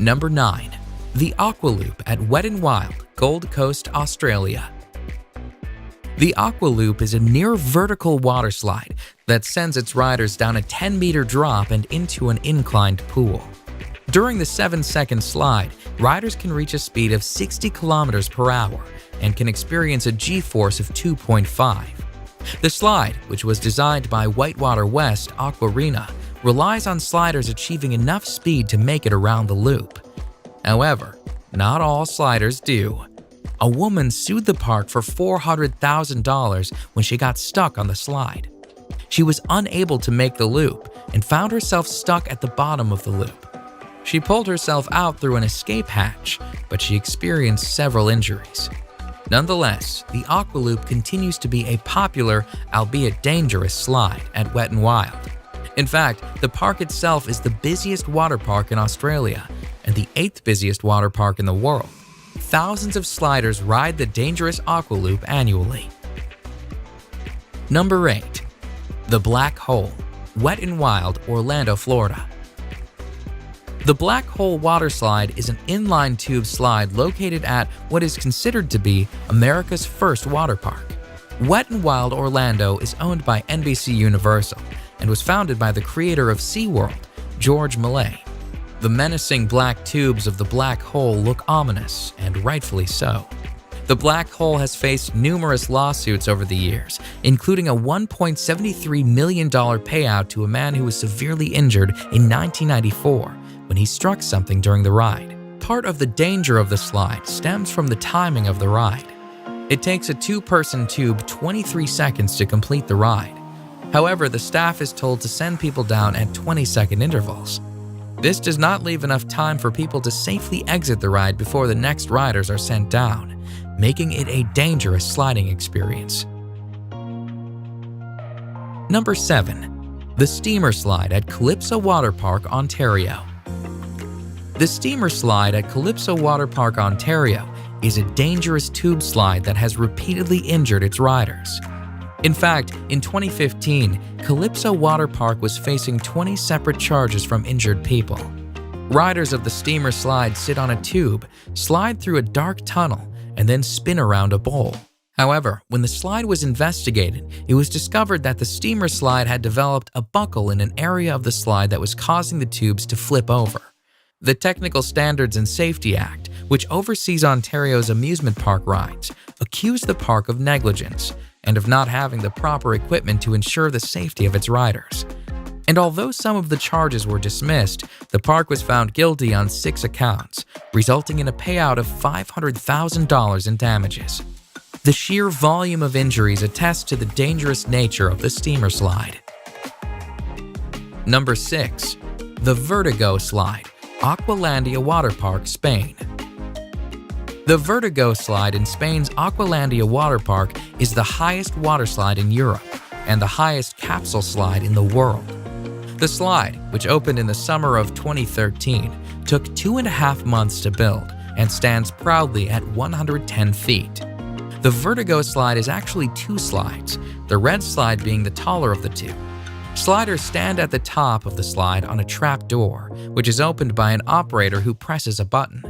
Number 9. The Aqua Loop at Wet n Wild, Gold Coast, Australia. The Aqua Loop is a near vertical water slide that sends its riders down a 10-meter drop and into an inclined pool. During the 7-second slide, riders can reach a speed of 60 kilometers per hour and can experience a G-force of 2.5. The slide, which was designed by Whitewater West Aquarena, relies on sliders achieving enough speed to make it around the loop. However, not all sliders do. A woman sued the park for $400,000 when she got stuck on the slide. She was unable to make the loop and found herself stuck at the bottom of the loop. She pulled herself out through an escape hatch, but she experienced several injuries. Nonetheless, the Aqua Loop continues to be a popular, albeit dangerous, slide at Wet n Wild. In fact, the park itself is the busiest water park in Australia and the 8th busiest water park in the world. Thousands of sliders ride the dangerous Aqua Loop annually. Number 8. The Black Hole, Wet n Wild, Orlando, Florida. The Black Hole water slide is an inline tube slide located at what is considered to be America's first water park. Wet n Wild Orlando is owned by NBC Universal and was founded by the creator of SeaWorld, George Millay. The menacing black tubes of the black hole look ominous, and rightfully so. The black hole has faced numerous lawsuits over the years, including a $1.73 million payout to a man who was severely injured in 1994 when he struck something during the ride. Part of the danger of the slide stems from the timing of the ride. It takes a 2-person tube 23 seconds to complete the ride. However, the staff is told to send people down at 20-second intervals. This does not leave enough time for people to safely exit the ride before the next riders are sent down, making it a dangerous sliding experience. Number 7. The Steamer Slide at Calypso Water Park, Ontario. The Steamer Slide at Calypso Water Park, Ontario is a dangerous tube slide that has repeatedly injured its riders. In fact, in 2015, Calypso Water Park was facing 20 separate charges from injured people. Riders of the Steamer Slide sit on a tube, slide through a dark tunnel, and then spin around a bowl. However, when the slide was investigated, it was discovered that the Steamer Slide had developed a buckle in an area of the slide that was causing the tubes to flip over. The Technical Standards and Safety Act, which oversees Ontario's amusement park rides, accused the park of negligence and of not having the proper equipment to ensure the safety of its riders. And although some of the charges were dismissed, the park was found guilty on 6 accounts, resulting in a payout of $500,000 in damages. The sheer volume of injuries attests to the dangerous nature of the Steamer Slide. Number 6. The Vertigo Slide, Aqualandia Water Park, Spain. The Vertigo Slide in Spain's Aqualandia Water Park is the highest water slide in Europe and the highest capsule slide in the world. The slide, which opened in the summer of 2013, took 2.5 months to build and stands proudly at 110 feet. The Vertigo Slide is actually 2 slides, the red slide being the taller of the 2. Sliders stand at the top of the slide on a trap door, which is opened by an operator who presses a button.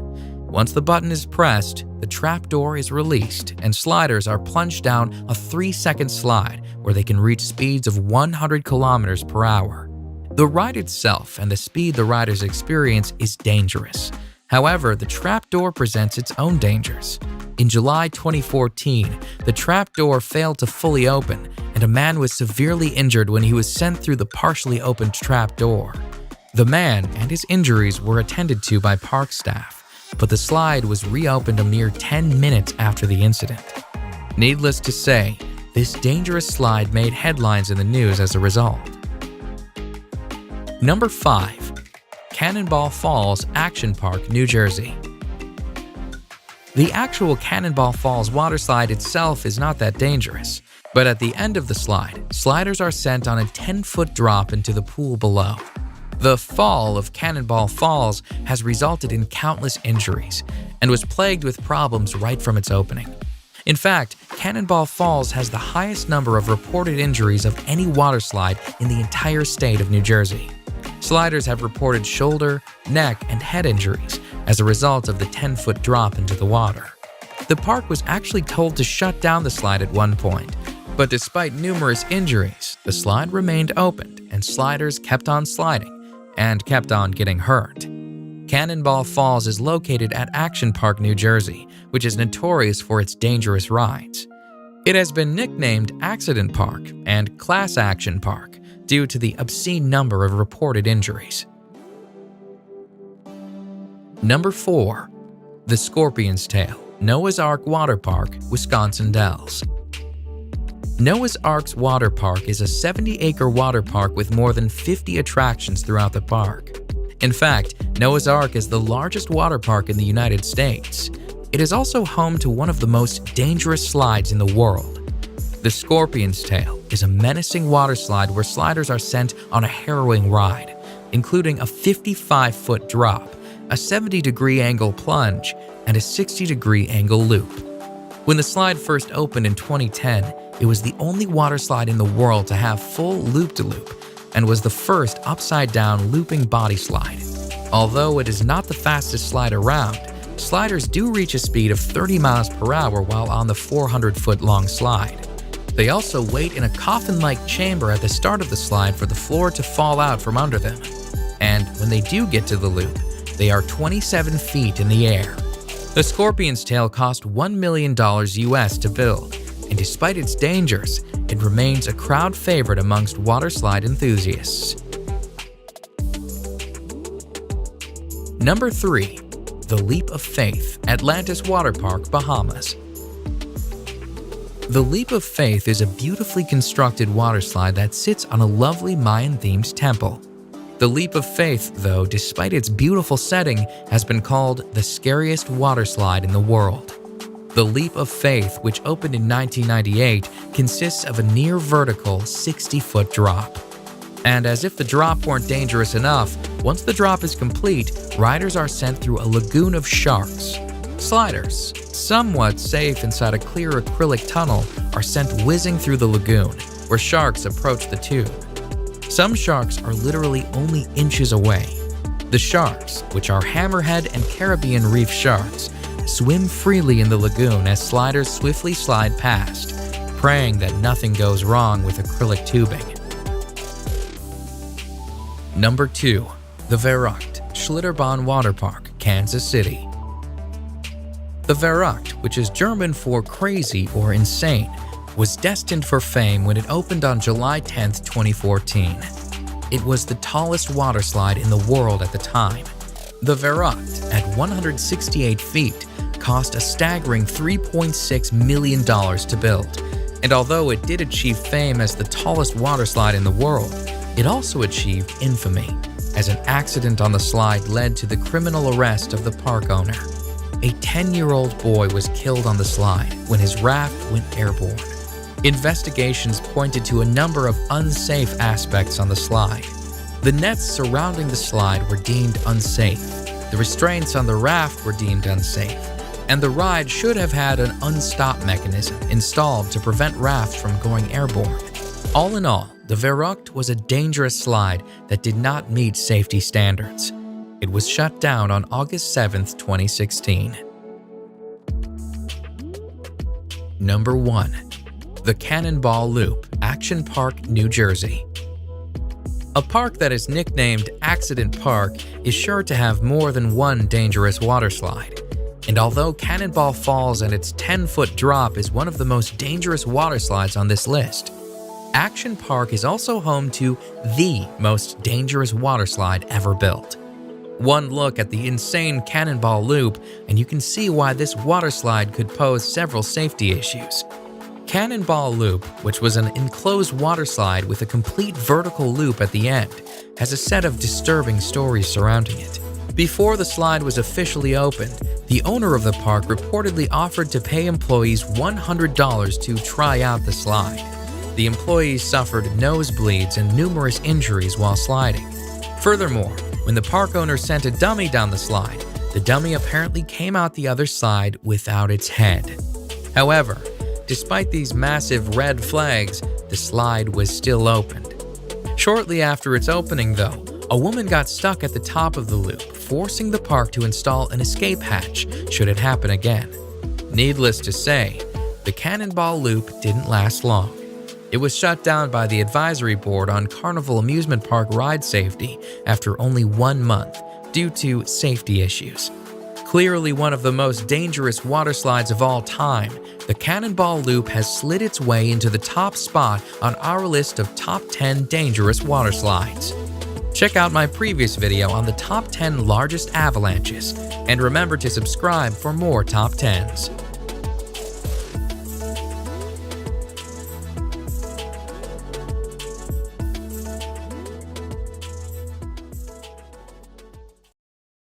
Once the button is pressed, the trap door is released and sliders are plunged down a 3-second slide where they can reach speeds of 100 kilometers per hour. The ride itself and the speed the riders experience is dangerous. However, the trap door presents its own dangers. In July 2014, the trap door failed to fully open and a man was severely injured when he was sent through the partially opened trap door. The man and his injuries were attended to by park staff, but the slide was reopened a mere 10 minutes after the incident. Needless to say, this dangerous slide made headlines in the news as a result. Number 5. Cannonball Falls Action Park, New Jersey. The actual Cannonball Falls water slide itself is not that dangerous, but at the end of the slide, sliders are sent on a 10-foot drop into the pool below. The fall of Cannonball Falls has resulted in countless injuries and was plagued with problems right from its opening. In fact, Cannonball Falls has the highest number of reported injuries of any water slide in the entire state of New Jersey. Sliders have reported shoulder, neck, and head injuries, as a result of the 10-foot drop into the water. The park was actually told to shut down the slide at one point, but despite numerous injuries, the slide remained open and sliders kept on sliding and kept on getting hurt. Cannonball Falls is located at Action Park, New Jersey, which is notorious for its dangerous rides. It has been nicknamed Accident Park and Class Action Park due to the obscene number of reported injuries. Number 4. The Scorpion's Tail, Noah's Ark Water Park, Wisconsin Dells. Noah's Ark's Water Park is a 70-acre water park with more than 50 attractions throughout the park. In fact, Noah's Ark is the largest water park in the United States. It is also home to one of the most dangerous slides in the world. The Scorpion's Tail is a menacing water slide where sliders are sent on a harrowing ride, including a 55-foot drop, a 70-degree angle plunge, and a 60-degree angle loop. When the slide first opened in 2010, it was the only water slide in the world to have full loop-de-loop and was the first upside-down looping body slide. Although it is not the fastest slide around, sliders do reach a speed of 30 miles per hour while on the 400-foot-long slide. They also wait in a coffin-like chamber at the start of the slide for the floor to fall out from under them. And when they do get to the loop, they are 27 feet in the air. The Scorpion's Tail cost $1 million US to build, and despite its dangers, it remains a crowd favorite amongst water slide enthusiasts. Number 3. The Leap of Faith, Atlantis Water Park, Bahamas. The Leap of Faith is a beautifully constructed water slide that sits on a lovely Mayan-themed temple. The Leap of Faith, though, despite its beautiful setting, has been called the scariest water slide in the world. The Leap of Faith, which opened in 1998, consists of a near-vertical 60-foot drop. And as if the drop weren't dangerous enough, once the drop is complete, riders are sent through a lagoon of sharks. Sliders, somewhat safe inside a clear acrylic tunnel, are sent whizzing through the lagoon, where sharks approach the tube. Some sharks are literally only inches away. The sharks, which are hammerhead and Caribbean reef sharks, swim freely in the lagoon as sliders swiftly slide past, praying that nothing goes wrong with acrylic tubing. Number 2. The Verrückt, Schlitterbahn Water Park, Kansas City. The Verrückt, which is German for crazy or insane, was destined for fame when it opened on July 10, 2014. It was the tallest water slide in the world at the time. The Verrückt, at 168 feet, cost a staggering $3.6 million to build, and although it did achieve fame as the tallest water slide in the world, it also achieved infamy, as an accident on the slide led to the criminal arrest of the park owner. A 10-year-old boy was killed on the slide when his raft went airborne. Investigations pointed to a number of unsafe aspects on the slide. The nets surrounding the slide were deemed unsafe, the restraints on the raft were deemed unsafe, and the ride should have had an unstop mechanism installed to prevent rafts from going airborne. All in all, the Verrückt was a dangerous slide that did not meet safety standards. It was shut down on August 7, 2016. Number 1. The Cannonball Loop, Action Park, New Jersey. A park that is nicknamed Accident Park is sure to have more than one dangerous water slide. And although Cannonball Falls and its 10-foot drop is one of the most dangerous water slides on this list, Action Park is also home to the most dangerous water slide ever built. One look at the insane Cannonball Loop and you can see why this water slide could pose several safety issues. Cannonball Loop, which was an enclosed water slide with a complete vertical loop at the end, has a set of disturbing stories surrounding it. Before the slide was officially opened, the owner of the park reportedly offered to pay employees $100 to try out the slide. The employees suffered nosebleeds and numerous injuries while sliding. Furthermore, when the park owner sent a dummy down the slide, the dummy apparently came out the other side without its head. However, despite these massive red flags, the slide was still opened. Shortly after its opening, though, a woman got stuck at the top of the loop, forcing the park to install an escape hatch should it happen again. Needless to say, the Cannonball Loop didn't last long. It was shut down by the Advisory Board on Carnival Amusement Park ride safety after only 1 month due to safety issues. Clearly one of the most dangerous water slides of all time, the Cannonball Loop has slid its way into the top spot on our list of top 10 dangerous water slides. Check out my previous video on the top 10 largest avalanches, and remember to subscribe for more top 10s.